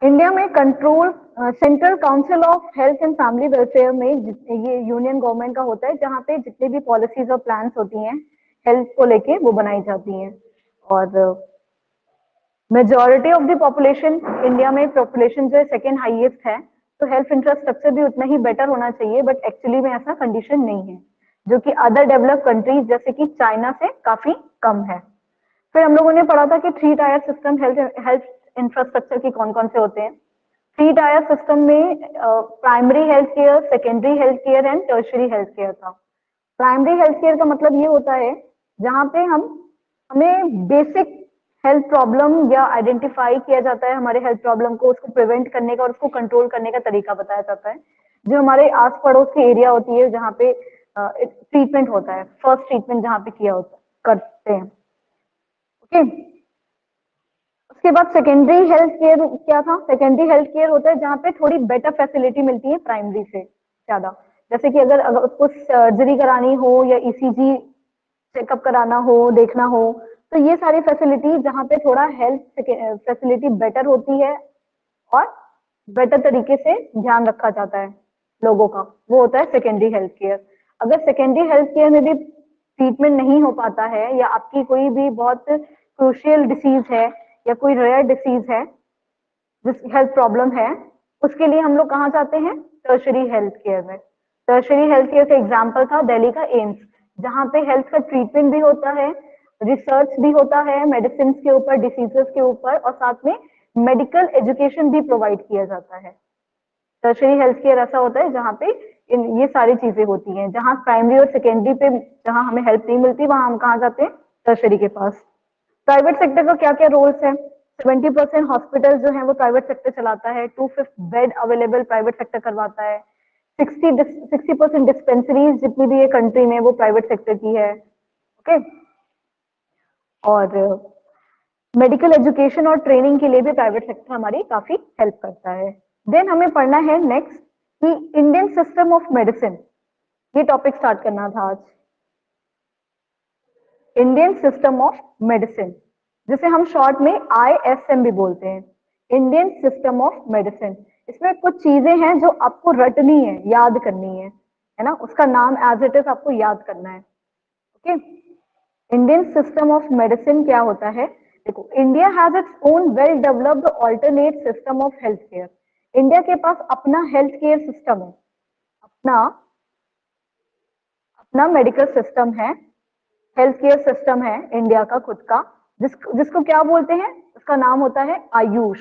India में control central council of health and family welfare में ये यूनियन गवर्नमेंट का होता है, जहाँ पे जितने भी पॉलिसीज और प्लान्स होती हैं हेल्थ को लेके वो बनाई जाती हैं। और majority of the population, India में पॉपुलेशन जो है सेकेंड हाईएस्ट है, तो हेल्थ इंफ्रास्ट्रक्चर भी उतना ही बेटर होना चाहिए, बट एक्चुअली में ऐसा कंडीशन नहीं है, जो कि अदर डेवलप कंट्रीज जैसे कि चाइना से काफी कम है। फिर हम लोगों ने पढ़ा था कि 3 टायर सिस्टम हेल्थ इंफ्रास्ट्रक्चर के कौन कौन से होते हैं। 3 टायर सिस्टम में primary health care, secondary health care and tertiary health care था। प्राइमरी हेल्थ केयर का मतलब ये होता है जहाँ पे हमें बेसिक हेल्थ प्रॉब्लम या आइडेंटिफाई किया जाता है, हमारे हेल्थ प्रॉब्लम को, उसको प्रिवेंट करने का और उसको कंट्रोल करने का तरीका बताया जाता है। जो हमारे आस पड़ोस की एरिया होती है जहाँ पे ट्रीटमेंट होता है, फर्स्ट ट्रीटमेंट जहाँ पे किया होता करते हैं। ओके, उसके बाद सेकेंडरी हेल्थ केयर क्या था? सेकेंडरी हेल्थ केयर होता है जहाँ पे थोड़ी बेटर फैसिलिटी मिलती है प्राइमरी से ज्यादा। जैसे कि अगर उसको सर्जरी करानी हो या ईसीजी चेकअप कराना हो, देखना हो, तो ये सारी फैसिलिटी जहाँ पे थोड़ा हेल्थ फैसिलिटी बेटर होती है और बेटर तरीके से ध्यान रखा जाता है लोगों का, वो होता है सेकेंडरी हेल्थ केयर। अगर सेकेंडरी हेल्थ केयर में भी ट्रीटमेंट नहीं हो पाता है या आपकी कोई भी बहुत क्रूशियल डिसीज है या कोई रेयर डिसीज है, जिस हेल्थ प्रॉब्लम है, उसके लिए हम लोग कहाँ जाते हैं? टर्शरी हेल्थ केयर में। टर्शरी हेल्थ केयर का एग्जाम्पल था दिल्ली का एम्स, जहाँ पे हेल्थ का ट्रीटमेंट भी होता है, रिसर्च भी होता है मेडिसिन के ऊपर, डिसीजेस के ऊपर, और साथ में मेडिकल एजुकेशन भी प्रोवाइड किया जाता है। टर्शरी हेल्थ केयर ऐसा होता है जहाँ पे ये सारी चीजें होती हैं, जहाँ प्राइमरी और सेकेंडरी पे जहाँ हमें हेल्प नहीं मिलती, वहां हम कहाँ जाते हैं? टर्शरी के पास। प्राइवेट सेक्टर का क्या क्या रोल्स है? 70% हॉस्पिटल जो है वो प्राइवेट सेक्टर चलाता है, 2/5 बेड अवेलेबल प्राइवेट सेक्टर करवाता है, 60% डिस्पेंसरीज जितनी भी ये कंट्री में वो प्राइवेट सेक्टर की है। ओके, और मेडिकल एजुकेशन और ट्रेनिंग के लिए भी प्राइवेट सेक्टर हमारी काफी हेल्प करता है। देन हमें पढ़ना है नेक्स्ट कि इंडियन सिस्टम ऑफ मेडिसिन, ये टॉपिक स्टार्ट करना था आज। इंडियन सिस्टम ऑफ मेडिसिन, जिसे हम शॉर्ट में ISM भी बोलते हैं, इंडियन सिस्टम ऑफ मेडिसिन। इसमें कुछ चीजें हैं जो आपको रटनी है, याद करनी है ना, उसका नाम एज इट इज आपको याद करना है। Okay, Indian system of medicine क्या होता है? देखो, India has its own well developed alternate system of health care. India के पास अपना हेल्थ केयर सिस्टम है, अपना अपना मेडिकल सिस्टम है, हेल्थ केयर सिस्टम है इंडिया का खुद का, जिसको क्या बोलते हैं? उसका नाम होता है आयुष।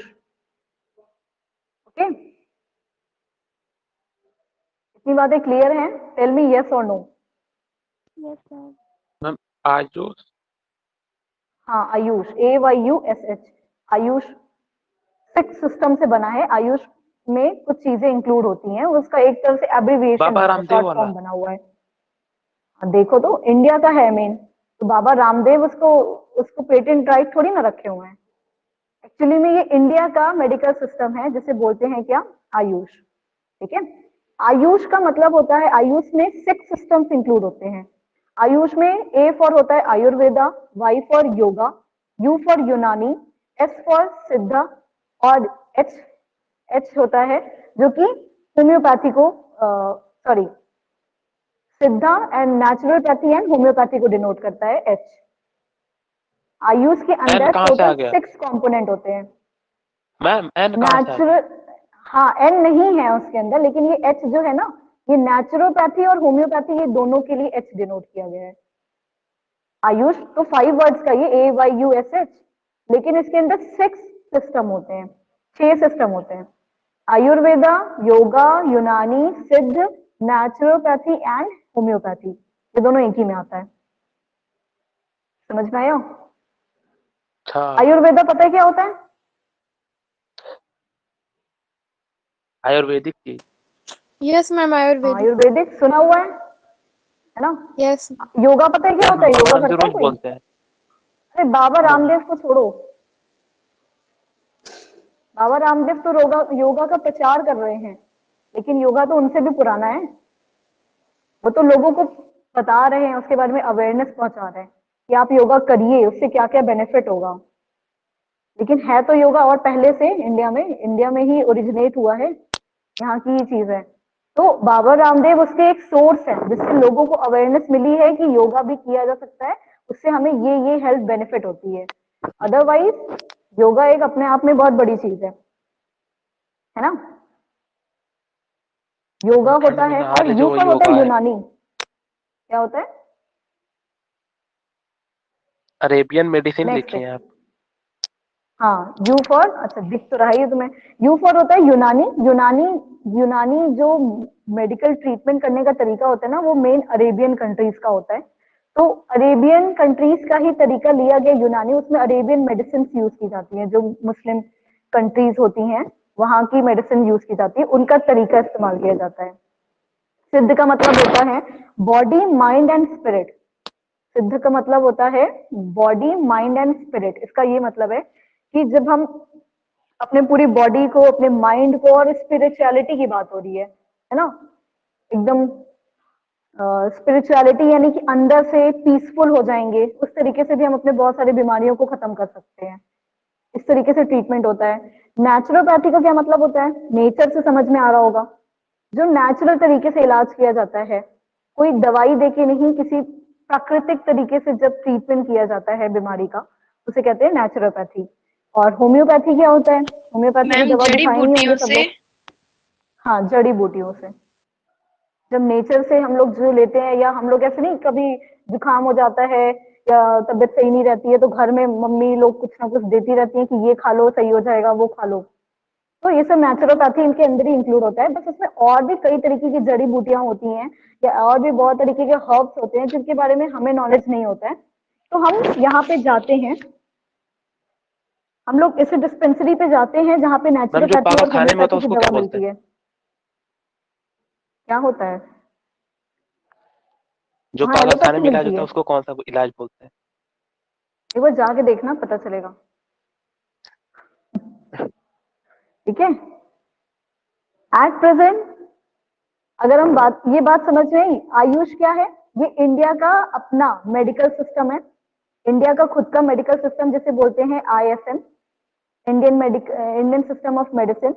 ओके, इतनी बातें क्लियर हैं? टेल मी यस और no. Yes ma'am. Ma'am Ayush, हाँ, आयुष, AYUSH, आयुष 6 सिस्टम से बना है। आयुष में कुछ चीजें इंक्लूड होती हैं, उसका एक तरह से एब्रीविएशन बाबा है, रामदेव शॉर्ट वाला। फॉर्म बना हुआ है। देखो तो इंडिया का है मेन, तो बाबा रामदेव उसको उसको पेटेंट राइट थोड़ी ना रखे हुए हैं। एक्चुअली में ये इंडिया का मेडिकल सिस्टम है जिसे बोलते हैं क्या? आयुष। ठीक है, आयुष का मतलब होता है, आयुष में 6 सिस्टम्स इंक्लूड होते हैं। आयुष में A फॉर होता है Ayurveda, Y for yoga, U for यूनानी, S फॉर सिद्धा, और H होता है जो कि होम्योपैथी को, सॉरी, सिद्धा एंड नेचुरोपैथी एंड होम्योपैथी को डिनोट करता है H। आयुष के एन अंदर कहाँ से आ टोटल गया 6 कंपोनेंट होते हैं। मैम? एन कहाँ से आ गया? नेचुरल, हाँ, N नहीं है उसके अंदर, लेकिन ये H जो है ना, ये नेचुरोपैथी और होम्योपैथी, ये दोनों के लिए H डिनोट किया गया है। आयुष तो 5 वर्ड्स का, ये AYUSH, लेकिन इसके अंदर 6 सिस्टम होते हैं, 6 सिस्टम होते हैं। आयुर्वेदा, योगा, यूनानी, सिद्ध, नेचुरोपैथी एंड होम्योपैथी, ये दोनों एक ही में आता है। समझ में आया? अच्छा, आयुर्वेदा पता है क्या होता है? आयुर्वेदिक की। Yes ma'am, Ayurvedic. आयुर्वेदिक सुना हुआ है ना? यस। योगा पता है क्या होता है? बाबा योगा रामदेव करता है रोज कोई? बोलते हैं। अरे बाबा हाँ। रामदेव को छोड़ो, बाबा रामदेव तो योगा का प्रचार कर रहे हैं, लेकिन योगा तो उनसे भी पुराना है। वो तो लोगों को बता रहे हैं, उसके बारे में अवेयरनेस पहुंचा रहे हैं कि आप योगा करिए, उससे क्या क्या बेनिफिट होगा। लेकिन है तो योगा और पहले से इंडिया में ही ओरिजिनेट हुआ है, यहाँ की ही चीज है। तो बाबा रामदेव उसके एक सोर्स है जिससे लोगों को अवेयरनेस मिली है कि योगा भी किया जा सकता है, उससे हमें ये हेल्थ बेनिफिट होती है। अदरवाइज योगा एक अपने आप में बहुत बड़ी चीज है ना। योगा होता है और यू फॉर होता है यूनानी। क्या होता है? अरेबियन मेडिसिन लिखी है आप। हाँ, यू फॉर, अच्छा दिख तो रहा है तुम्हें। यू फॉर होता है यूनानी। यूनानी जो मेडिकल ट्रीटमेंट करने का तरीका होता है ना, वो मेन अरेबियन कंट्रीज का होता है। तो अरेबियन कंट्रीज का ही तरीका लिया गया यूनानी, उसमें अरेबियन मेडिसिन यूज की जाती हैं। जो मुस्लिम कंट्रीज होती हैं वहां की मेडिसिन यूज की जाती है, उनका तरीका इस्तेमाल किया जाता है। सिद्ध का मतलब होता है बॉडी माइंड एंड स्पिरिट। सिद्ध का मतलब होता है बॉडी माइंड एंड स्पिरिट। इसका ये मतलब है कि जब हम अपने पूरी बॉडी को, अपने माइंड को, और स्पिरिचुअलिटी की बात हो रही है ना, एकदम स्पिरिचुअलिटी यानी कि अंदर से पीसफुल हो जाएंगे, उस तरीके से भी हम अपने बहुत सारी बीमारियों को खत्म कर सकते हैं। इस तरीके से ट्रीटमेंट होता है। नेचुरोपैथी का क्या मतलब होता है? नेचर से समझ में आ रहा होगा, जो नेचुरल तरीके से इलाज किया जाता है, कोई दवाई देके नहीं, किसी प्राकृतिक तरीके से जब ट्रीटमेंट किया जाता है बीमारी का, उसे कहते हैं नेचुरोपैथी। और होम्योपैथी क्या होता है? होम्योपैथी की दवा भी खाएंगे होंगे सब लोग। हाँ, जड़ी बूटियों से। जब नेचर से हम लोग जो लेते हैं, या हम लोग ऐसे नहीं, कभी जुकाम हो जाता है या तबीयत सही नहीं रहती है तो घर में मम्मी लोग कुछ ना कुछ देती रहती है कि ये खा लो सही हो जाएगा, वो खा लो। तो ये सब नेचुरोपैथी इनके अंदर ही इंक्लूड होता है। बस उसमें और भी कई तरीके की जड़ी बूटियां होती हैं, या और भी बहुत तरीके के हर्ब्स होते हैं जिनके बारे में हमें नॉलेज नहीं होता है। तो हम यहाँ पे जाते हैं, हम लोग इस डिस्पेंसरी पे जाते हैं जहाँ पे नेचुरोपैथी और होम्योपैथी की दवा मिलती है। क्या होता है? जो काला खाने में इलाज होता है उसको कौन सा इलाज बोलते हैं? एक बार जाके देखना, पता चलेगा। ठीक है। एट प्रेजेंट अगर हम ये बात समझ में आई, आयुष क्या है? ये इंडिया का अपना मेडिकल सिस्टम है। इंडिया का खुद का मेडिकल सिस्टम जिसे बोलते हैं ISM, Indian system of medicine.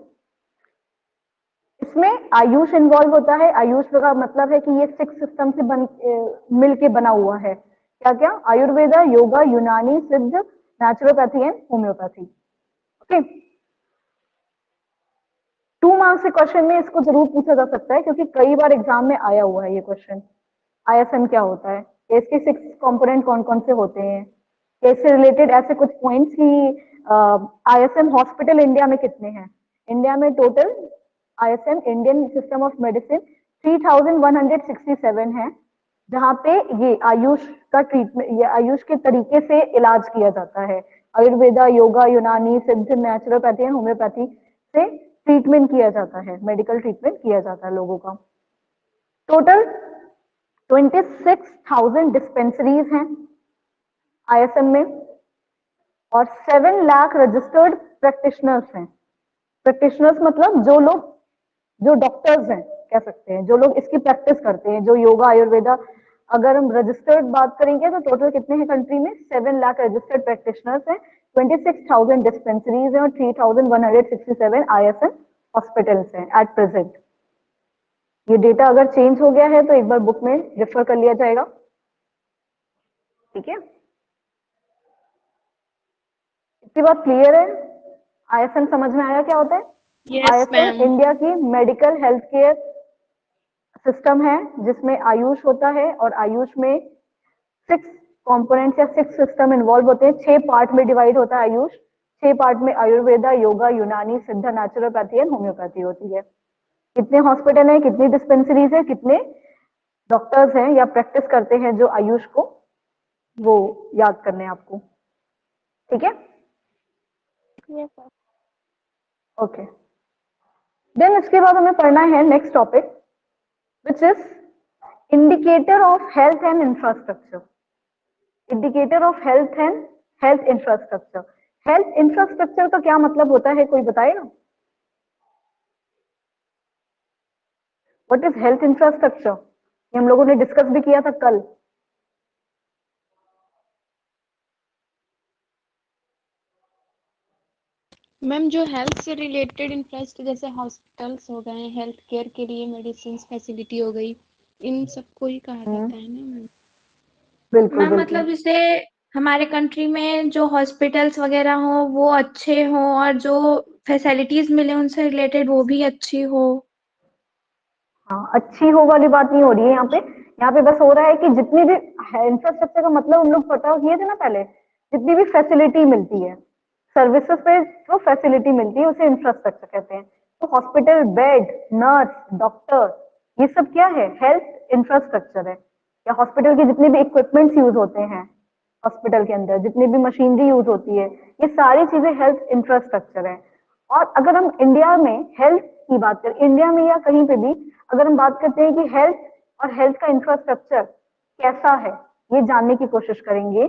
इसमें आयुष इन्वॉल्व होता है। आयुष का मतलब है कि ये 6 सिस्टम से मिलके बना हुआ है। क्या क्या? आयुर्वेदा, योगा, यूनानी, सिद्ध, naturopathy and homeopathy. Okay. 2 marks के क्वेश्चन में इसको जरूर पूछा जा सकता है, क्योंकि कई बार एग्जाम में आया हुआ है ये क्वेश्चन। ISM क्या होता है, इसके 6 कंपोनेंट कौन कौन से होते हैं, इससे रिलेटेड ऐसे कुछ पॉइंट्स की ISM हॉस्पिटल इंडिया में कितने हैं। इंडिया में total ISM Indian system of medicine 3167 है, जहां पे ये आयुष का ट्रीटमेंट, ये आयुष के तरीके से इलाज किया जाता है। आयुर्वेदा, योगा, यूनानी, सिद्ध, नेचुरोपैथी एंड होम्योपैथी से ट्रीटमेंट किया जाता है, मेडिकल ट्रीटमेंट किया जाता है लोगों का। टोटल 26,000 डिस्पेंसरीज हैं ISM में, और 7 लाख रजिस्टर्ड प्रैक्टिशनर्स हैं। प्रैक्टिशनर्स मतलब जो डॉक्टर्स हैं, कह सकते हैं, जो लोग इसकी प्रैक्टिस करते हैं, जो योगा, आयुर्वेदा। अगर हम रजिस्टर्ड बात करेंगे तो टोटल कितने हैं कंट्री में? 7 लाख रजिस्टर्ड प्रैक्टिशनर्स हैं, 26,000 डिस्पेंसरीज हैं, और 3,167 ISM हॉस्पिटल्स हैं एट प्रेजेंट। ये डेटा अगर चेंज हो गया है तो एक बार बुक में रेफर कर लिया जाएगा। ठीक है, इतनी बात क्लियर है? ISM समझ में आया क्या होता है? ISM इंडिया की मेडिकल हेल्थ केयर सिस्टम है, जिसमें आयुष होता है, और आयुष में 6 कंपोनेंट्स या 6 सिस्टम इन्वॉल्व होते हैं। 6 पार्ट में डिवाइड होता है आयुष। 6 पार्ट में आयुर्वेदा, योगा, यूनानी, सिद्ध, नेचुरोपैथी एंड होम्योपैथी होती है। कितने हॉस्पिटल है, कितनी डिस्पेंसरीज है, कितने डॉक्टर्स हैं या प्रैक्टिस करते हैं जो आयुष को, वो याद करने हैं आपको। ठीक है? ओके। देन इसके बाद हमें पढ़ना है next topic, which is indicator of health and infrastructure. Indicator of health and health infrastructure. Health infrastructure का क्या मतलब होता है, कोई बताएगा? What is health infrastructure? ये हम लोगों ने डिस्कस भी किया था कल। मैम जो हेल्थ से रिलेटेड इंफ्रास्ट्रक्चर जैसे हॉस्पिटल्स हो गए, हेल्थ केयर के लिए मेडिसिन फैसिलिटी हो गई, इन सबको ही कहा जाता है ना मैम? बिल्कुल मैम बिल्कुल। मतलब जैसे हमारे कंट्री में जो हॉस्पिटल्स वगैरह हो वो अच्छे हो और जो फैसिलिटीज मिले उनसे रिलेटेड वो भी अच्छी हो। हाँ, अच्छी हो वाली बात नहीं हो रही है यहाँ पे बस हो रहा है कि जितनी भी इंफ्रास्ट्रक्चर का मतलब हम लोग पता किए थे ना पहले, जितनी भी फैसिलिटी मिलती है, सर्विसेज पे जो फैसिलिटी मिलती है उसे इंफ्रास्ट्रक्चर कहते हैं। तो हॉस्पिटल, बेड, नर्स, डॉक्टर, ये सब क्या है? हेल्थ इंफ्रास्ट्रक्चर है। या हॉस्पिटल के जितने भी इक्विपमेंट्स यूज होते हैं, हॉस्पिटल के अंदर जितनी भी मशीनरी यूज होती है, ये सारी चीजें हेल्थ इंफ्रास्ट्रक्चर है। और अगर हम इंडिया में हेल्थ की बात करें, इंडिया में या कहीं पे भी अगर हम बात करते हैं कि हेल्थ और हेल्थ का इंफ्रास्ट्रक्चर कैसा है, ये जानने की कोशिश करेंगे,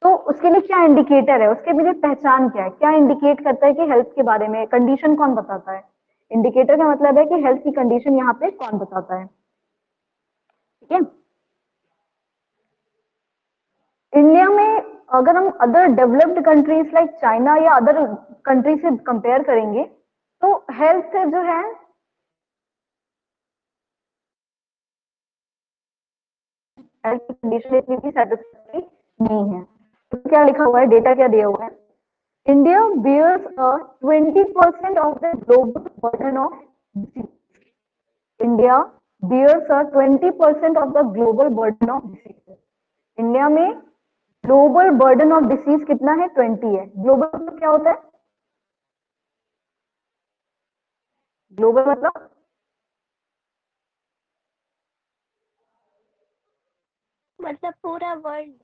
तो उसके लिए क्या इंडिकेटर है, उसके लिए पहचान क्या है, क्या इंडिकेट करता है कि हेल्थ के बारे में कंडीशन कौन बताता है? इंडिकेटर का मतलब है कि हेल्थ की कंडीशन यहाँ पे कौन बताता है। ठीक है। इंडिया में अगर हम other developed countries like China या अदर कंट्री से कंपेयर करेंगे, तो हेल्थ जो है हेल्थ की कंडीशन इतनी भी सेटिस्फैक्टरी नहीं है। तो क्या लिखा हुआ है, डेटा क्या दिया हुआ है? India bears a 20% of the global burden of disease. India bears a 20% of the global burden of disease. India में ग्लोबल बर्डन ऑफ डिसीज कितना है? 20 है। ग्लोबल मतलब क्या होता है? ग्लोबल मतलब मतलब पूरा वर्ल्ड।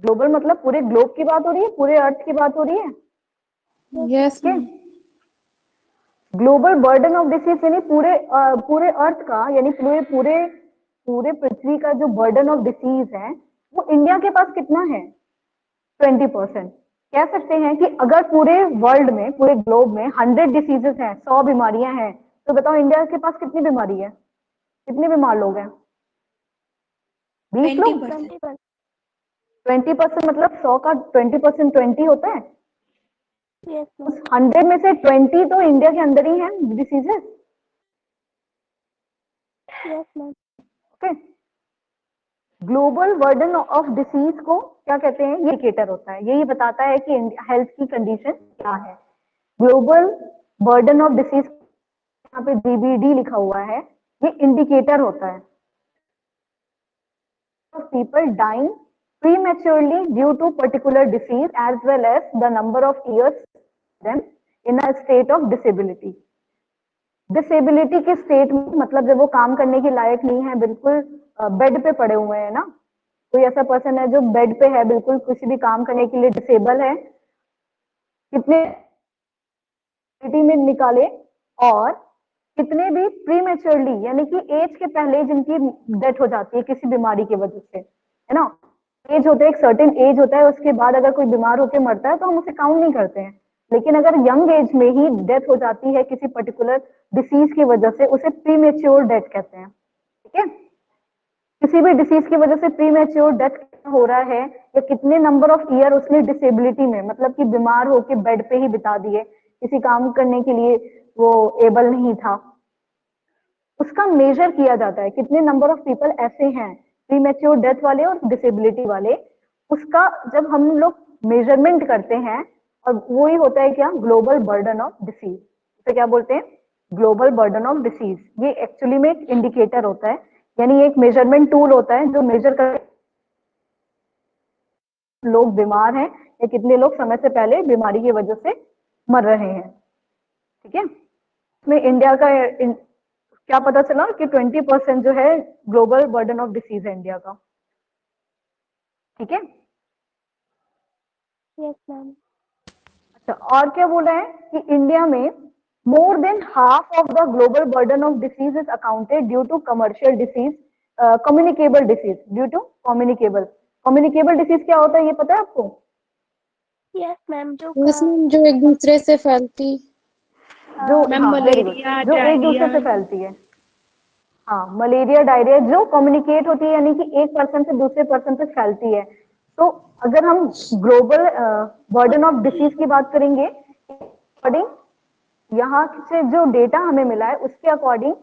ग्लोबल मतलब पूरे ग्लोब की बात हो रही है, पूरे अर्थ की बात हो रही है। यस ठीक है। Ma'am. Global burden of disease यानी पूरे अर्थ का, यानी पूरे पूरे पूरे पृथ्वी का जो बर्डन ऑफ डिसीज है, वो इंडिया के पास कितना है? 20%। कह सकते हैं कि अगर पूरे वर्ल्ड में, पूरे ग्लोब में 100 डिसीजेस हैं, 100 बीमारियां हैं, तो बताओ इंडिया के पास कितनी बीमारी है, कितने बीमार लोग हैं? 20 लोग। 20%। 20% मतलब 100 का 20% 20 होता है। यस उस मैम। 100 में से 20 तो इंडिया के अंदर ही है diseases. Yes ma'am. Okay. Global burden of disease को क्या कहते हैं? ये इंडिकेटर होता है, यही बताता है कि हेल्थ की कंडीशन क्या है। ग्लोबल बर्डन ऑफ डिसीज, यहाँ पे GBD लिखा हुआ है, ये इंडिकेटर होता है। People dying prematurely due to particular disease as well as the number of years them in a state of disability. Disability के स्टेट में मतलब जब वो काम करने के लायक नहीं है, बिल्कुल बेड पे पड़े हुए हैं ना, कोई ऐसा पर्सन है जो बेड पे है, बिल्कुल किसी भी काम करने के लिए डिसेबल है, कितने में निकाले, और कितने भी प्रीमेच्योरली यानी कि एज के पहले जिनकी डेथ हो जाती है किसी बीमारी की वजह से, है ना। एज होता है, एक सर्टेन एज होता है, उसके बाद अगर कोई बीमार होकर मरता है तो हम उसे काउंट नहीं करते हैं। लेकिन अगर यंग एज में ही डेथ हो जाती है किसी पर्टिकुलर डिसीज की वजह से, उसे प्रीमेच्योर डेथ कहते हैं। ठीक है। किसी भी डिसीज की वजह से प्रीमेच्योर डेथ हो रहा है, या कितने नंबर ऑफ ईयर उसने डिसेबिलिटी में, मतलब कि बीमार होकर बेड पे ही बिता दिए, किसी काम करने के लिए वो एबल नहीं था, उसका मेजर किया जाता है। कितने नंबर ऑफ पीपल ऐसे हैं प्रीमेच्योर डेथ वाले और डिसेबिलिटी वाले, उसका जब हम लोग मेजरमेंट करते हैं, और वही होता है क्या? Global burden of disease. तो क्या बोलते हैं? Global burden of disease. ये एक्चुअली में एक इंडिकेटर होता है, यानी एक मेजरमेंट टूल होता है जो मेजर कर लोग बीमार हैं या कितने लोग समय से पहले बीमारी की वजह से मर रहे हैं। ठीक है। इसमें इंडिया का क्या पता चला कि 20% जो है ग्लोबल बर्डन ऑफ डिसीज है इंडिया का। ठीक है। Yes ma'am. अच्छा, और क्या बोला है कि इंडिया में more than half of the global burden of disease is accounted due to commercial disease, communicable disease, due to communicable. Communicable disease क्या होता है, ये पता है आपको? Yes ma'am. यस मैम, जो एक दूसरे से फैलती। जो, मैम हाँ वेरी गुड, मलेरिया, जो एक दूसरे डायरिया। से फैलती है। हाँ, मलेरिया, डायरिया जो कम्युनिकेट होती है, यानी कि एक पर्सन से दूसरे पर्सन तक फैलती है। तो अगर हम ग्लोबल बर्डन ऑफ डिसीज की बात करेंगे, अकॉर्डिंग यहाँ से जो डेटा हमें मिला है उसके अकॉर्डिंग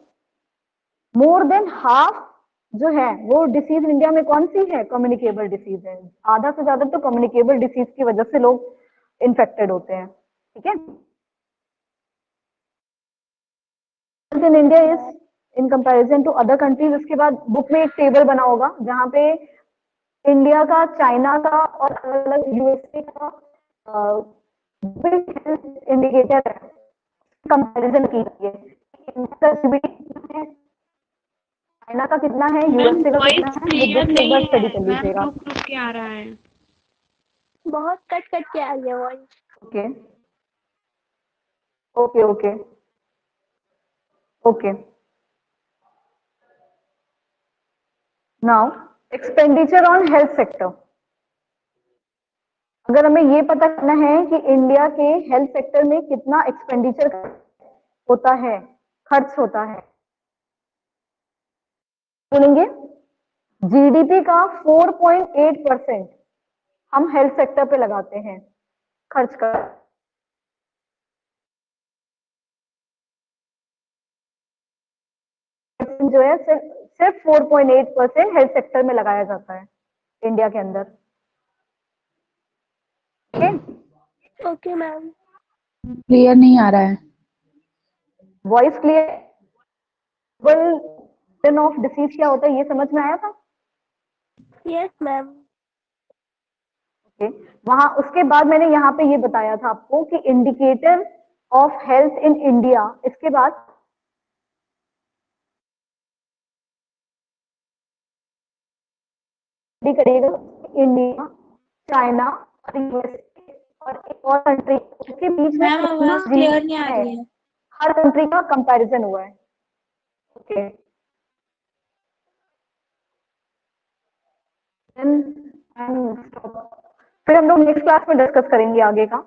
मोर देन हाफ जो है वो डिसीज इंडिया में कौन सी है, कम्युनिकेबल डिसीज है। आधा से ज्यादा तो कम्युनिकेबल डिसीज की वजह से लोग इन्फेक्टेड होते हैं, ठीक है। In India is in comparison to other countries. उसके बाद बुक में एक टेबल बना होगा जहाँ पे इंडिया का, चाइना का और अलग अलग यूएसए का इंडिकेटर है, कंपैरिजन की है। चाइना का कितना है, यूएसए का कितना है, क्लियर बुक से एक नहीं बार स्टडी है कर मैम, लीजिएगा। रुक रुक के आ रहा है। बहुत कट कट के आ रही है voice. Okay okay okay okay. Now expenditure on health sector. अगर हमें ये पता करना है कि इंडिया के हेल्थ सेक्टर में कितना एक्सपेंडिचर होता है, खर्च होता है, बोलेंगे जीडीपी का 4.8% हम हेल्थ सेक्टर पे लगाते हैं खर्च कर, जो है सिर्फ 4.8% हेल्थ सेक्टर में लगाया जाता है इंडिया के अंदर। Okay okay ma'am. क्लियर नहीं आ रहा है। Voice clear? Burden of disease क्या होता है ये समझ में आया था? Yes ma'am. ओके, वहां उसके बाद मैंने यहाँ पे ये बताया था आपको कि indicator of health in India, इसके बाद करिएगा इंडिया, चाइना और यूएसए और एक और कंट्री के बीच में मैम कितना आवाज क्लियर नहीं आ है, रही है। हर कंट्री का कंपैरिजन हुआ है। ओके फिर हम लोग नेक्स्ट क्लास में डिस्कस करेंगे आगे का।